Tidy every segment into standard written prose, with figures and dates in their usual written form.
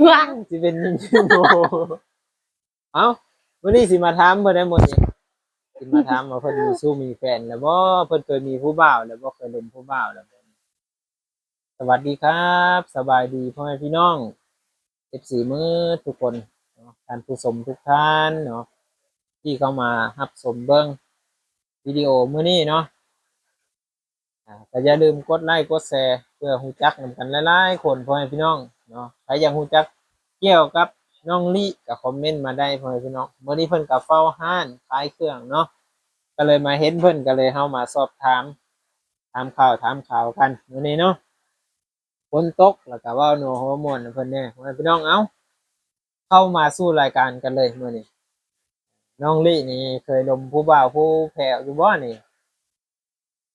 ว่าสิเป็นยิงชิโมเอ้าวันนี้สิมาถามเพิ่นได้หมดนี่สิมาถามว่าเพิ่นมีสู้มีแฟนแล้วบ่เพิ่นเคยมีผู้บ่าวแล้วบ่เคยลมผู้บ่าวแล้วบ่สวัสดีครับสบายดีพ่อแม่พี่น้อง FC มื้อทุกคนเนาะท่านผู้ชมทุกท่านเนาะที่เข้ามารับชมเบิ่งวิดีโอมื้อนี้เนาะก็อย่าลืมกดไลค์กดแชร์เพื่อฮู้จักนำกันหลายๆคนพ่อแม่พี่น้องเนาะใครอยากฮู้จักเกี่ยวกับน้องลิก็คอมเมนต์มาได้พ่อแม่พี่น้องมื้อนี้เพิ่นก็เฝ้าร้านขายเครื่องเนาะก็เลยมาเห็นเพิ่นก็เลยเฮามาสอบถามข่าวกันมื้อนี้เนาะฝนตกแล้วก็เว้านัวหัวม่วนเพิ่นแน่พ่อแม่พี่น้องเอ้าเข้ามาสู่รายการกันเลยมื้อนี้น้องลินี่เคยลมผู้บ่าวผู้แผ่วอยู่บ่นี่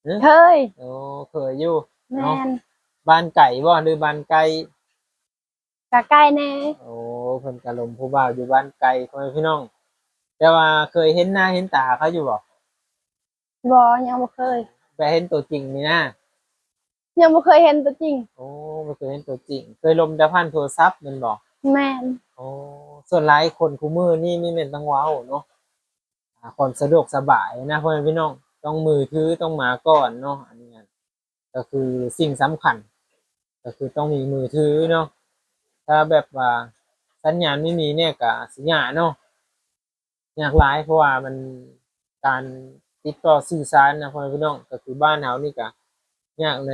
หึเคยโอ้เคยอยู่แมเนาะนบ้านไก่บ่หรือบ้านไกล กะใกล้แน่โอ้เพิ่นก็ลมผู้บ่าวอยู่บ้านไกลพ่อแม่พี่น้องแต่ว่าเคยเห็นหน้าเห็นตาเขาอยู่บ่บ่ยังบ่เคยไปเห็นตัวจริงนี่นะยังบ่เคยเห็นตัวจริงโอ้บ่เคยเห็นตัวจริงเคยลมแต่ผ่านโทรศัพท์แม่นบ่แมนโอ้ส่วนหลายคนคุมื้อนี้มีแม่นต้องเว้าเนาะความสะดวกสบายนะพ่อแม่พี่น้องต้องมือถือต้องมาก่อนเนาะอันนี้ก็คือสิ่งสำคัญก็คือต้องมีมือถือเนาะถ้าแบบว่าสัญญาณไม่มีเนี่ยก็สิยากเนาะยากหลายเพราะว่ามันการติดต่อสื่อสารนะพ่อแม่พี่น้องก็คือบ้านเฮานี่ก็ยากใน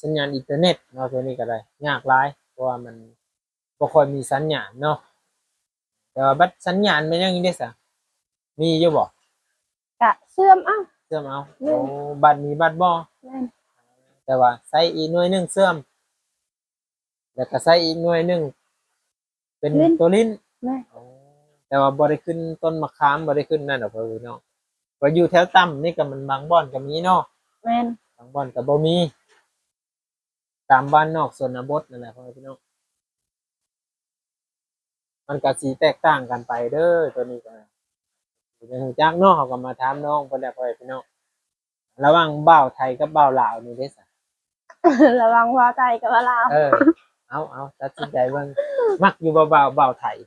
สัญญาณอินเทอร์เน็ตเนาะตัวนี้ก็ได้ยากหลายเพราะว่ามันบ่ค่อยมีสัญญาณเนาะแต่ว่าบัดสัญญาณมันยังอยู่เด้ซะมีอยู่บ่กะเสื่อมอ้าวเสื่อมเอาแม่โอ้นบัดมีบัดบ่แม่นแต่ว่าใช้อีกหน่วยหนึงเสื่อมแล้วก็ใช้อีกหน่วยหนึงเป็นลิ้นตัวลิ้นแม่นอ๋อแต่ว่าบ่ได้ขึ้นต้นมะขามบ่ได้ขึ้นนั่นดอกพ่อพี่น้องว่าอยู่แถวต่ำนี่ก็มันบางบ่อนก็มีเนาะแม่นบางบ่อนก็บ่มีตามบ้านนอกชนบทนั่นแหละพ่อพี่น้องมันก็สิแตกต่างกันไปเด้อตัวนี้ก็บ่ฮู้จักเนาะเขาก็มาถามน้องเพิ่นแหละพ่อพี่น้องระหว่างบ่าวไทยกับบ่าวลาวนี่เด้ซะ ระวังว่าใจกับว่าลาวเออเอาตัดสินใจเบิ่งมักอยู่บ่บ่าวไทย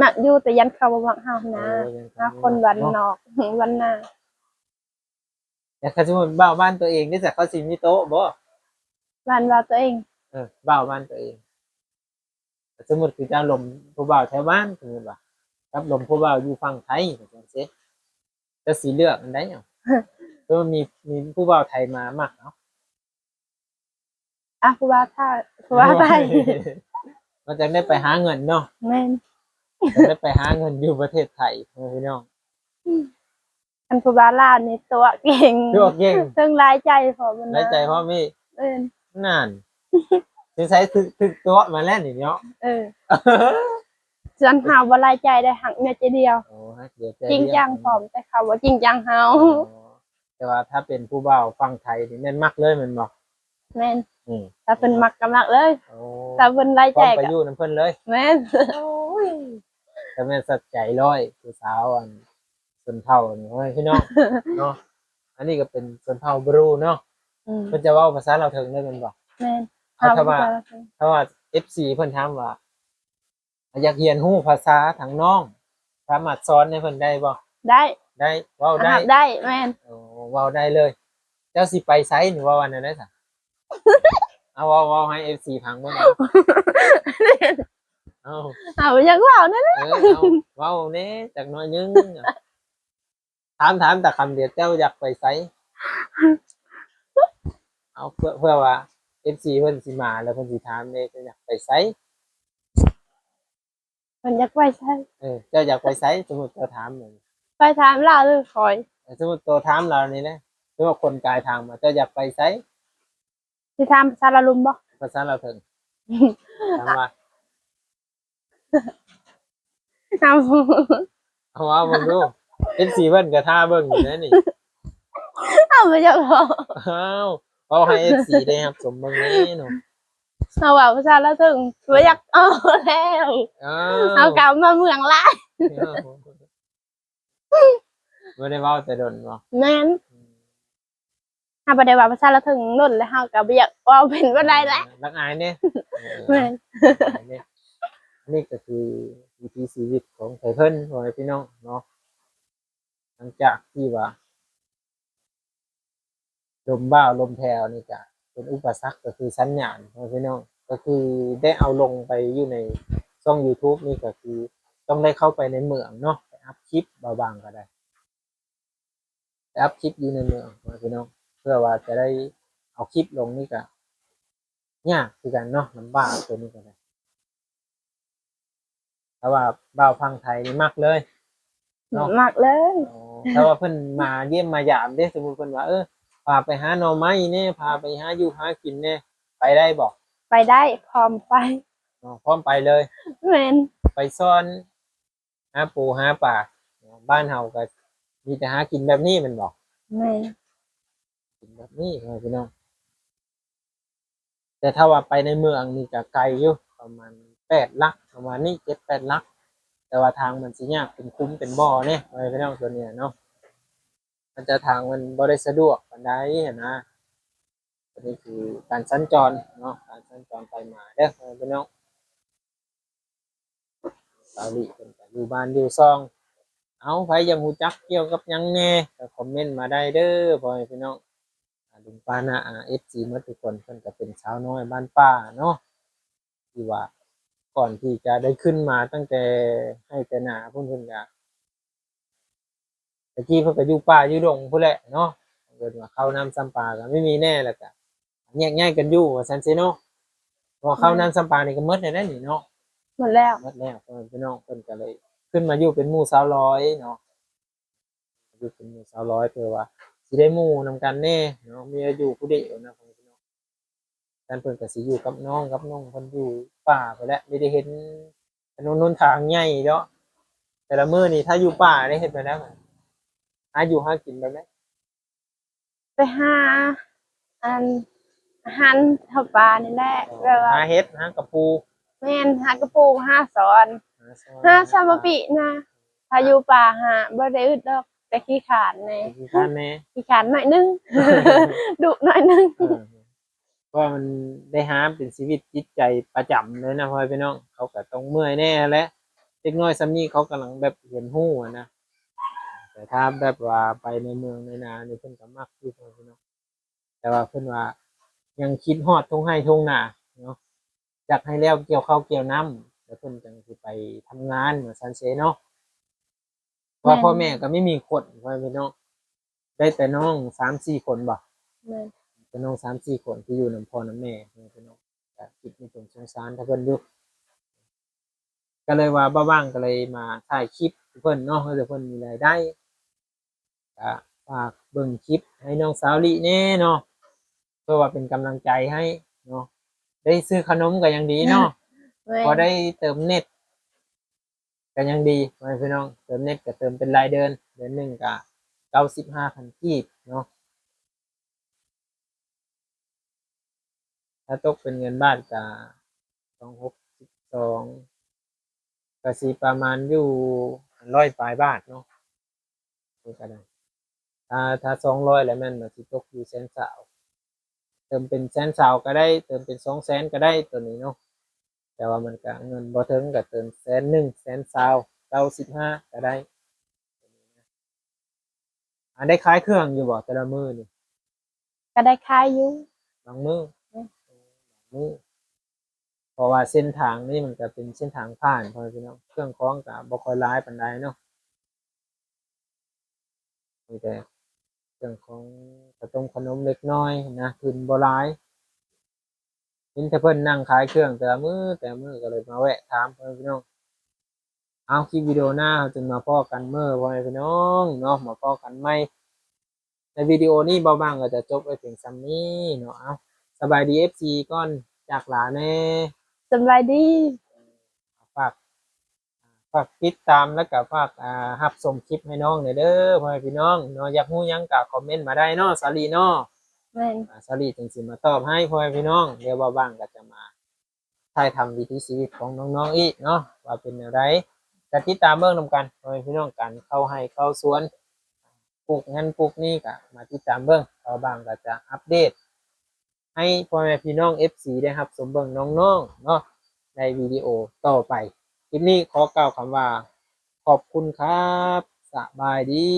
มักอยู่แต่ยันเขาบ่มักเฮาโอ้นะยังหาทำคนวันเนาะนอกวันหน้าแต่ถ้าสมมุติบ่าวบ้านตัวเองนี่จะเขาสิมีโต๊ะบ่วันว่าตัวเองบ่าวบ้านตัวเองสมมุติคือจะลมผู้บ่าวแถวบ้านสมมุติว่ากับลมผู้บ่าวอยู่ฝั่งไทยจังซี่จะสิเลือกอันใดเนาะคือมีผู้บ่าวไทยมามักเนาะ อ่ะผู้ว่าถ้าผู้ว่าไป มันจะได้ไปหาเงินเนาะแม่นจะได้ไปหาเงินอยู่ประเทศไทยพี่น้องอันผู้ว่าลาวนี่ตัวเก่งตัวเก่งซึ่งรายใจพอมัน ไว้ใจพ่อแม่เอิ้นนั่นสิใช้ถึกตัวมาแล้วนี่เนาะ เออส่วนเฮาบ่รายใจได้หักเมียใจเดียว โอ้ฮักเดียวใจจริงเดียวจังพร้อมแต่เขาบ่จริงจังเฮา อ๋อแต่ว่าถ้าเป็นผู้บ่าวฝั่งไทยนี่แม่นมักเลยแม่นบ่แม่นอืมถ้าเพิ่นมักก็มักเลย โอ้ถ้าเพิ่นราย พร้ ใจ อมไป ก็ อยู่นํเพิ่นเลย แม่น โอ้ยแต่แม่นสัจใจร้อยผู้สาวอันชนเผ่านี่โอ้ยพี่น้องเนาะอันนี้ก็เป็นชนเผ่าบรูเนาะอืมเพิ่นจะเว้าภาษาลาวเถิงได้แม่นบ่แม่นเอาถ้าว่า เฮา ถ้าว่า FC เพิ่นถามว่าอยากเรียนรู้ภาษาทางน้องสามารถสอนให้เพิ่นได้บ่ได้ ได้เว้าได้ ได้แม่น โอ้เว้าได้เลย เจ้าสิไปไสนี่เว้าอันนั้นได้ซะเอาเว้าให้ FC ฟังเบิ่งเอา เอาอยากเว้านั่นแหละ เอาเว้าแหน่จักหน่อยหนึงถามแต่คำเดียวเจ้าอยากไปไสเอาเพื่อว่า FC เพิ่นสิมาแล้วเพิ่นสิถามเด้เจ้าอยากไปไส เพิ่นอยากไว้ใช่ เจ้าอยากไปไสสมมุติเจ้าถามนี่ ไปถามลาวหรือคอย สมมุติตัวถามเรานี่นะสมมุติคนกายทางมาเจ้าอยากไปไส สิถามภาษาละลุมบ่ ภาษาลาวเถิงถามว่า เอา เอาว่าเบิ่งดู FC เพิ่นก็ท่าเบิ่งอยู่นะนี่ เอาบ่อยากเว้า อ้าวเว้าให้ FC ได้รับชมเบิ่งแหน่เนาะ เอาเว้าภาษาละถึงบ่อยากเอาแล้ว อ้า เอา ว กลับมาเมืองลาว บ่ได้เว้าแต่ดนบ่ แม่นถ้าบ่ได้เว้าภาษาละถึงโดนแล้วเฮาก็บ่อยากเว้าเป็นบ่ได้แหละ รักอายแน่ แม่น อันนี้ก็คือวิถีชีวิตของไทเพิ่นพ่อแม่พี่น้องเนาะหลังจากที่ว่าลมบ้าวลมแผ่วนี่ก็เป็นอุปสรรคก็คือสัญญาณพ่อแม่พี่น้องก็คือได้เอาลงไปอยู่ในช่อง YouTube นี่ก็คือต้องได้เข้าไปในเมืองเนาะไปอัพคลิปบางๆก็ได้ไปอัพคลิปอยู่ในเมืองพ่อแม่พี่น้องเพื่อว่าจะได้เอาคลิปลงนี่ก็ยากคือกันเนาะลำบากตัวนี้ก็ได้แต่ว่าบ่าวพังไทยนี่มักเลยเนาะ มากเลย อ๋อถ้าว่าเพิ่นมาเยี่ยมมายามเด้สมมุติเพิ่นว่าพาไปหาหน่อไม้แน่พาไปหาอยู่หากินแน่ไปได้บ่ไปได้พร้อมไป อ๋อพร้อมไปเลย แม่น ไปซ่อนหาปูหาปลาบ้านเฮาก็มีแต่หากินแบบนี้แมันบ่แม่น กินแบบนี้ครับพี่น้องแต่ถ้าว่าไปในเมืองนี่ก็ไกลอยู่ประมาณ8 ลักประมาณนี้7-8 ลักแต่ว่าทางมันสิยากเป็นคุ้มเป็นบ่อแน่พี่น้องตัวเนี้ยเนาะมันจะทางมันบ่ได้สะดวกปานใดหั้นนะ อันนี้คือการสัญจรเนาะการสัญจรไปมาเด้อพี่น้องสาวลีเป็นก็อยู่บ้านอยู่ซองเอาไผยังฮู้จักเกี่ยวกับหยังแหน่ก็คอมเมนต์มาได้เด้อพ่อแม่พี่น้องลุงป้าน้าอา FC หมดทุกคนเพิ่นก็เป็นสาวน้อยบ้านป้าเนาะที่ว่าก่อนที่จะได้ขึ้นมาตั้งแต่ให้แต่หน้าเพิ่นก็ตะกี้เพิ่นก็อยู่ป่าอยู่ดงพุ่นแหละเนาะเกิดว่าข้าวน้ำซ้ำปลาก็ไม่มีแน่แล้วก็แยกย้ายกันอยู่ว่าซั่นซิเนาะพอข้าวน้ำซ้ำปลานี่ก็หมดแล้วนี่เนาะ หมดแล้ว หมดแล้วพ่อแม่พี่น้องเพิ่นก็เลยขึ้นมาอยู่เป็นหมู่สาวร้อยเนาะอยู่เป็นหมู่สาวร้อยเพื่อว่าสิได้หมู่นำกันแน่เนาะมีอายุผู้เดียวนะพ่อแม่พี่น้องแต่เพิ่นก็สิอยู่กับน้องเพิ่นอยู่ป่าไปแล้วไม่ได้เห็นถนนหนทางใหญ่เนาะแต่ละมื้อนี่ถ้าอยู่ป่าได้เฮ็ดไปแล้วหาอยู่หากินไปไหมไปหาอันอาหารเท่าปลานี่แหละแบบว่า หาเฮ็ดหากระปู แม่นหากระปูหาสอน หาซอย หาซามาปินะถ้าอยู่ป่าหาบ่ได้อึดดอกแต่ขี้ขลาดแน่ ขี้คร้านแน่ ขี้ขลาดหน่อยนึง ดุหน่อยนึง เออเพราะว่ามันได้หาเป็นชีวิตจิตใจประจำเลยนะพ่อแม่พี่น้องเขาก็ต้องเมื่อยแน่แหละเด็กน้อยซ้ำนี้เขากำลังแบบเห็นหู้อะนะแต่ถ้าแบบว่าไปในเมืองในนานี่เพิ่นก็มักอยู่พ่อแม่พี่น้องแต่ว่าเพิ่นว่ายังคิดฮอดทุ่งไร่ทุ่งนาเนาะอยากให้แล้วเกี่ยวข้าวเกี่ยวน้ำแล้วเพิ่นจังสิไปทำงานว่าซั่นเซเนาะเพราะว่าพ่อแม่ก็ไม่มีคนพ่อแม่พี่น้องได้แต่น้อง3-4 คนบ่ แม่น พี่น้อง3-4 คนที่อยู่นำพ่อนำแม่พี่น้องก็คิดในสงสารถ้าเพิ่นอยู่ก็เลยว่าบ่ว่างก็เลยมาถ่ายคลิปให้เพิ่นเนาะให้เพิ่นมีรายได้ก็ฝากเบิ่งคลิปให้น้องสาวลิแหน่เนาะเพื่อว่าเป็นกำลังใจให้เนาะได้ซื้อขนมก็ยังดีเนาะ แม่น พอได้เติมเน็ตก็ยังดีพี่น้องเติมเน็ตก็เติมเป็นรายเดือนเดือนหนึงก็95,000กีบเนาะถ้าตกเป็นเงินบาทก็262 ก็สิประมาณอยู่100ปลายบาทเนาะนี่ก็ได้ถ้า200แล้วแม่นมันสิตกอยู่120,000เติมเป็น120,000ก็ได้เติมเป็น200,000ก็ได้ตัวนี้เนาะแต่ว่ามันก็เงินบ่ถึงก็เติม100,000 120,000 95ก็ได้ได้ขายเครื่องอยู่บ่แต่ละมื้อนี่ก็ได้ขายอยู่ บางมื้อเพราะว่าเส้นทางนี่มันก็เป็นเส้นทางผ่านพ่อแม่พี่น้องเครื่องของก็บ่ค่อยหลายปานใดเนาะมีแต่เรื่องของขนมเล็กน้อยนะทุนบ่หลาย เห็นแต่เพิ่นนั่งขายเครื่องแต่ละมื้อก็เลยมาแวะถามพ่อแม่พี่น้องเอาคลิปวิดีโอหน้าเราจะมาพ้อกันมื้อพ่อแม่พี่น้องเนาะมาพ้อกันใหม่ในวิดีโอนี้เบาบางก็จะจบไว้เพียงส่ำนี้เนาะเอาสบายดี FC ก่อนจากหลาแน่ สำบายดี ฝากติดตามแล้วก็ฝากรับชมคลิปให้น้องหน่อยเด้อพ่อแม่พี่น้องเนาะอยากรู้หยังก็คอมเมนต์มาได้เนาะสาลีเนาะ แม่น สาลีจังสิมาตอบให้พ่อแม่พี่น้องเดี๋ยวเบาบางก็จะมา ถ่ายทำวิถีชีวิตของน้องๆอีกเนาะว่าเป็นแนวใดก็ติดตามเบิ่งนำกันพ่อแม่พี่น้องกันเข้าให้เข้าสวนปลูกงั้นปลูกนี่ก็มาติดตามเบิ่งเราบางก็จะอัปเดตใ ให้พ่อแม่พี่น้อง FC ได้รับชมเบิ่งน้องๆเนาะในวิดีโอต่อไปคลิปนี้ขอกล่าวคำว่าขอบคุณครับสบายดี